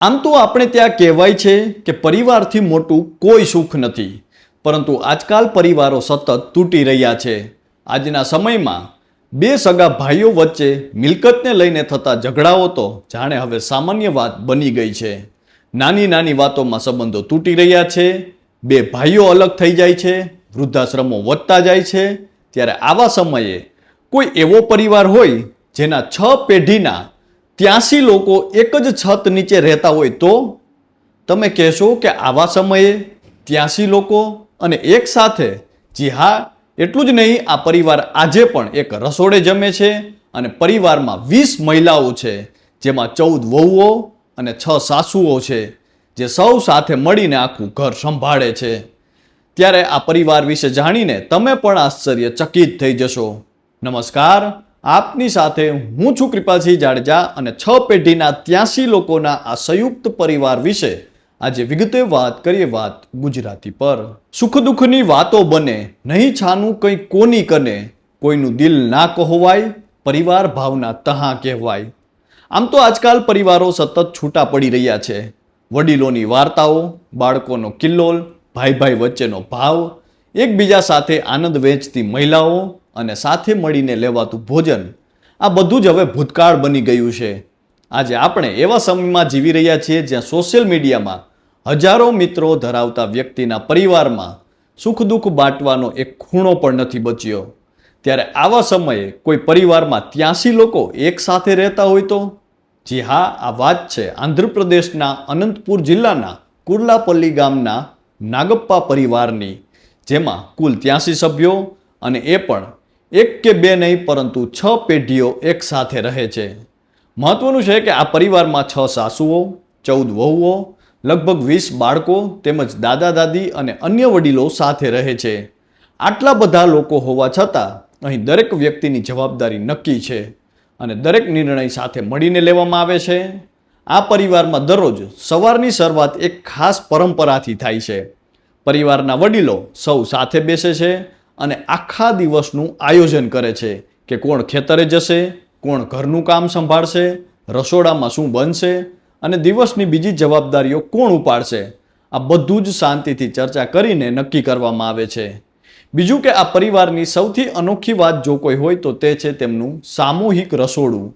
આમ તો આપણે ત્યાં કહેવાય છે કે પરિવારથી મોટું કોઈ સુખ નથી, પરંતુ આજકાલ પરિવારો સતત તૂટી રહ્યા છે. આજના સમયમાં બે સગા ભાઈઓ વચ્ચે મિલકતને લઈને થતા ઝઘડાઓ તો જાણે હવે સામાન્ય વાત બની ગઈ છે. નાની નાની વાતોમાં સંબંધો તૂટી રહ્યા છે, બે ભાઈઓ અલગ થઈ જાય છે, વૃદ્ધાશ્રમો વધતા જાય છે. ત્યારે આવા સમયે કોઈ એવો પરિવાર હોય જેના 6 પેઢીના 83 લોકો એક જ છત નીચે રહેતા હોય, તો તમે કહેશો કે આવા સમયે 83 લોકો અને એક સાથે? જી હા, એટલું જ નહીં, આ પરિવાર આજે પણ એક રસોડે જમે છે અને પરિવારમાં 20 મહિલાઓ છે, જેમાં 14 વહુઓ અને 6 સાસુઓ છે, જે સૌ સાથે મળીને આખું ઘર સંભાળે છે. ત્યારે આ પરિવાર વિશે જાણીને તમે પણ આશ્ચર્યચકિત થઈ જશો. નમસ્કાર, આપની સાથે હું છું કૃપાલસિંહ જાડેજા અને 6 પેઢીના 83 લોકોના આ સંયુક્ત પરિવાર વિશે આજે વિગતે વાત કરીએ. વાત ગુજરાતી પર. સુખ દુઃખની વાતો બને, નહીં છાનું કંઈ કોની કને, કોઈનું દિલ ના કહોવાય, પરિવાર ભાવના તહાં કહેવાય. આમ તો આજકાલ પરિવારો સતત છૂટા પડી રહ્યા છે. વડીલોની વાર્તાઓ, બાળકોનો કિલ્લોલ, ભાઈ ભાઈ વચ્ચેનો ભાવ, એકબીજા સાથે આનંદ વહેંચતી મહિલાઓ અને સાથે મળીને લેવાતું ભોજન, આ બધું જ હવે ભૂતકાળ બની ગયું છે. આજે આપણે એવા સમયમાં જીવી રહ્યા છીએ જ્યાં સોશિયલ મીડિયામાં હજારો મિત્રો ધરાવતા વ્યક્તિના પરિવારમાં સુખ દુઃખ બાંટવાનો એક ખૂણો પણ નથી બચ્યો. ત્યારે આવા સમયે કોઈ પરિવારમાં 83 લોકો એક સાથે રહેતા હોય તો? જી હા, આ વાત છે આંધ્રપ્રદેશના અનંતપુર જિલ્લાના કુર્લાપલ્લી ગામના નાગપ્પા પરિવારની, જેમાં કુલ 83 સભ્યો અને એ પણ એક કે બે નહીં પરંતુ 6 પેઢીઓ એક સાથે રહે છે. મહત્વનું છે કે આ પરિવારમાં 6 સાસુઓ, 14 વહુઓ, લગભગ 20 બાળકો તેમજ દાદા દાદી અને અન્ય વડીલો સાથે રહે છે. આટલા બધા લોકો હોવા છતાં અહીં દરેક વ્યક્તિની જવાબદારી નક્કી છે અને દરેક નિર્ણય સાથે મળીને લેવામાં આવે છે. આ પરિવારમાં દરરોજ સવારની શરૂઆત એક ખાસ પરંપરાથી થાય છે. પરિવારના વડીલો સૌ સાથે બેસે છે અને આખા દિવસનું આયોજન કરે છે કે કોણ ખેતરે જશે, કોણ ઘરનું કામ સંભાળશે, રસોડામાં શું બનશે અને દિવસની બીજી જવાબદારીઓ કોણ ઉપાડશે. આ બધું જ શાંતિથી ચર્ચા કરીને નક્કી કરવામાં આવે છે. બીજું કે આ પરિવારની સૌથી અનોખી વાત જો કોઈ હોય તો તે છે તેમનું સામૂહિક રસોડું.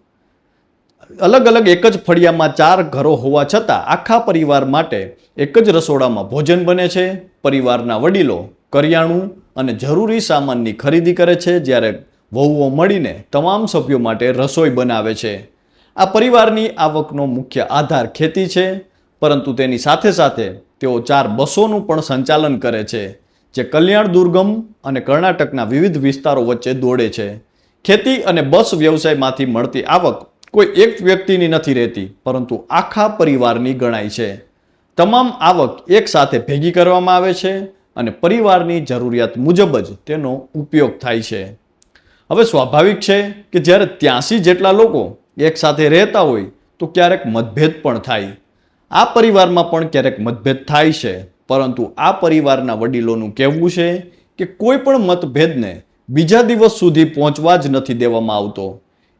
અલગ અલગ એક જ ફળિયામાં 4 ઘરો હોવા છતાં આખા પરિવાર માટે એક જ રસોડામાં ભોજન બને છે. પરિવારના વડીલો કરિયાણું અને જરૂરી સામાનની ખરીદી કરે છે, જ્યારે વહુઓ મળીને તમામ સભ્યો માટે રસોઈ બનાવે છે. આ પરિવારની આવકનો મુખ્ય આધાર ખેતી છે, પરંતુ તેની સાથે સાથે તેઓ 4 બસોનું પણ સંચાલન કરે છે, જે કલ્યાણ દુર્ગમ અને કર્ણાટકના વિવિધ વિસ્તારો વચ્ચે દોડે છે. ખેતી અને બસ વ્યવસાયમાંથી મળતી આવક કોઈ એક વ્યક્તિની નથી રહેતી, પરંતુ આખા પરિવારની ગણાય છે. તમામ આવક એક સાથે ભેગી કરવામાં આવે છે અને પરિવારની જરૂરિયાત મુજબ જ તેનો ઉપયોગ થાય છે. હવે સ્વાભાવિક છે કે જ્યારે 83 જેટલા લોકો એક સાથે રહેતા હોય તો ક્યારેક મતભેદ પણ થાય. આ પરિવારમાં પણ ક્યારેક મતભેદ થાય છે, પરંતુ આ પરિવારના વડીલોનું કહેવું છે કે કોઈ પણ મતભેદને બીજા દિવસ સુધી પહોંચવા જ નથી દેવામાં આવતો.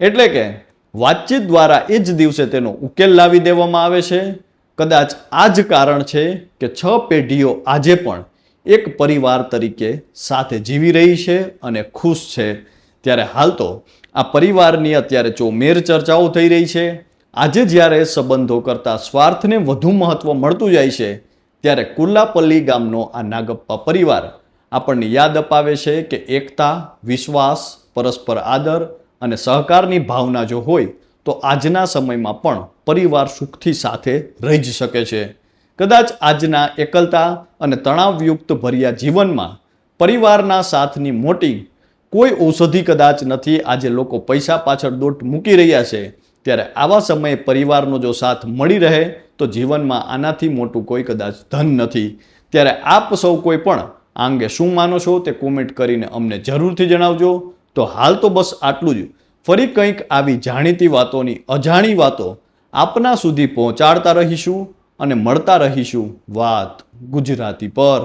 એટલે કે વાતચીત દ્વારા એ જ દિવસે તેનો ઉકેલ લાવી દેવામાં આવે છે. કદાચ આ જ કારણ છે કે 6 પેઢીઓ આજે પણ એક પરિવાર તરીકે સાથે જીવી રહી છે અને ખુશ છે. ત્યારે હાલ તો આ પરિવારની અત્યારે ચોમેર ચર્ચાઓ થઈ રહી છે. આજે જ્યારે સંબંધો કરતાં સ્વાર્થને વધુ મહત્વ મળતું જાય છે, ત્યારે કુર્લાપલ્લી ગામનો આ નાગપ્પા પરિવાર આપણને યાદ અપાવે છે કે એકતા, વિશ્વાસ, પરસ્પર આદર અને સહકારની ભાવના જો હોય તો આજના સમયમાં પણ પરિવાર સુખથી સાથે રહી જ શકે છે. કદાચ આજના એકલતા અને તણાવયુક્ત ભર્યા જીવનમાં પરિવારના સાથની મોટી કોઈ ઔષધિ કદાચ નથી. આજે લોકો પૈસા પાછળ દોટ મૂકી રહ્યા છે, ત્યારે આવા સમયે પરિવારનો જો સાથ મળી રહે તો જીવનમાં આનાથી મોટું કોઈ કદાચ ધન નથી. ત્યારે આપ સૌ કોઈ પણ આ અંગે શું માનો છો તે કોમેન્ટ કરીને અમને જરૂરથી જણાવજો. તો હાલ તો બસ આટલું જ. ફરી કંઈક આવી જાણીતી વાતોની અજાણી વાતો આપના સુધી પહોંચાડતા રહીશું અને મળતા રહીશું વાત ગુજરાતી પર.